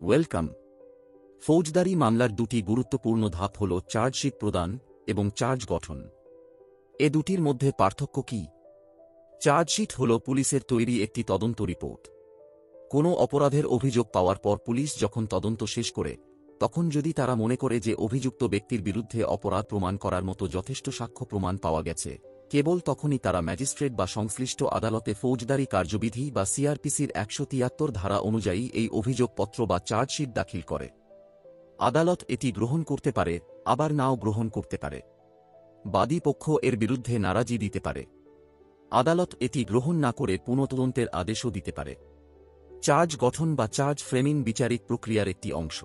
Welcome. ফৌজদারি মামলার দুটি গুরুত্বপূর্ণ ধাপ হল চার্জশিট প্রদান এবং চার্জ গঠন। এ দুটির মধ্যে পার্থক্য কি? চার্জশিট হল পুলিশের তৈরি একটি তদন্ত রিপোর্ট। কোনো অপরাধের অভিযোগ পাওয়ার পর পুলিশ যখন তদন্ত শেষ করে, তখন যদি তারা মনে করে যে অভিযুক্ত ব্যক্তির বিরুদ্ধে অপরাধ প্রমাণ করার মতো যথেষ্ট সাক্ষ্য প্রমাণ পাওয়া গেছে, কেবল তখনই তারা ম্যাজিস্ট্রেট বা সংশ্লিষ্ট আদালতে ফৌজদারি কার্যবিধি বা সিআরপিসির ১৭৩ ধারা অনুযায়ী এই অভিযোগপত্র বা চার্জশিট দাখিল করে। আদালত এটি গ্রহণ করতে পারে, আবার নাও গ্রহণ করতে পারে। বাদী পক্ষ এর বিরুদ্ধে নারাজি দিতে পারে। আদালত এটি গ্রহণ না করে পুনঃতদন্তের আদেশও দিতে পারে। চার্জ গঠন বা চার্জ ফ্রেমিং বিচারিক প্রক্রিয়ার একটি অংশ।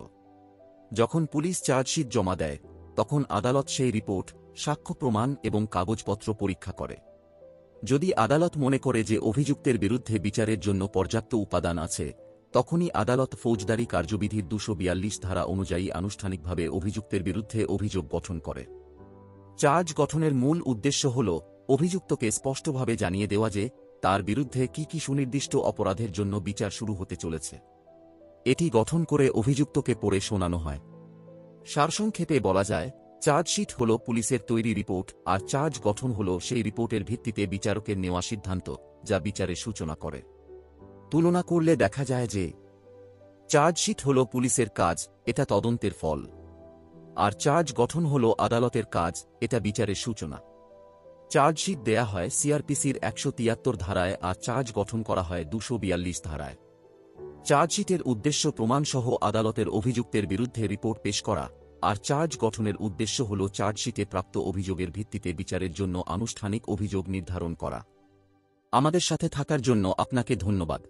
যখন পুলিশ চার্জশিট জমা দেয়, তখন আদালত সেই রিপোর্ট, সাক্ষ্য প্রমাণ এবং কাগজপত্র পরীক্ষা করে। যদি আদালত মনে করে যে অভিযুক্তের বিরুদ্ধে বিচারের জন্য পর্যাপ্ত উপাদান আছে, তখনই আদালত ফৌজদারি কার্যবিধির ২৪২ ধারা অনুযায়ী আনুষ্ঠানিকভাবে অভিযুক্তের বিরুদ্ধে অভিযোগ গঠন করে। চার্জ গঠনের মূল উদ্দেশ্য হল অভিযুক্তকে স্পষ্টভাবে জানিয়ে দেওয়া যে তার বিরুদ্ধে কি কি সুনির্দিষ্ট অপরাধের জন্য বিচার শুরু হতে চলেছে। এটি গঠন করে অভিযুক্তকে পড়ে শোনানো হয়। সারসংক্ষেপে বলা যায়, চার্জশিট হল পুলিশের তৈরি রিপোর্ট, আর চার্জ গঠন হল সেই রিপোর্টের ভিত্তিতে বিচারকের নেওয়া সিদ্ধান্ত, যা বিচারের সূচনা করে। তুলনা করলে দেখা যায় যে চার্জশিট হল পুলিশের কাজ, এটা তদন্তের ফল, আর চার্জ গঠন হল আদালতের কাজ, এটা বিচারের সূচনা। চার্জশিট দেয়া হয় সিআরপিসির ১৭৩ ধারায়, আর চার্জ গঠন করা হয় ২৪২ ধারায়। চার্জশিটের উদ্দেশ্য প্রমাণসহ আদালতের অভিযুক্তের বিরুদ্ধে রিপোর্ট পেশ করা, আর চার্জ গঠনের উদ্দেশ্য হল চার্জশিটে প্রাপ্ত অভিযোগের ভিত্তিতে বিচারের জন্য আনুষ্ঠানিক অভিযোগ নির্ধারণ করা। আমাদের সাথে থাকার জন্য আপনাকে ধন্যবাদ।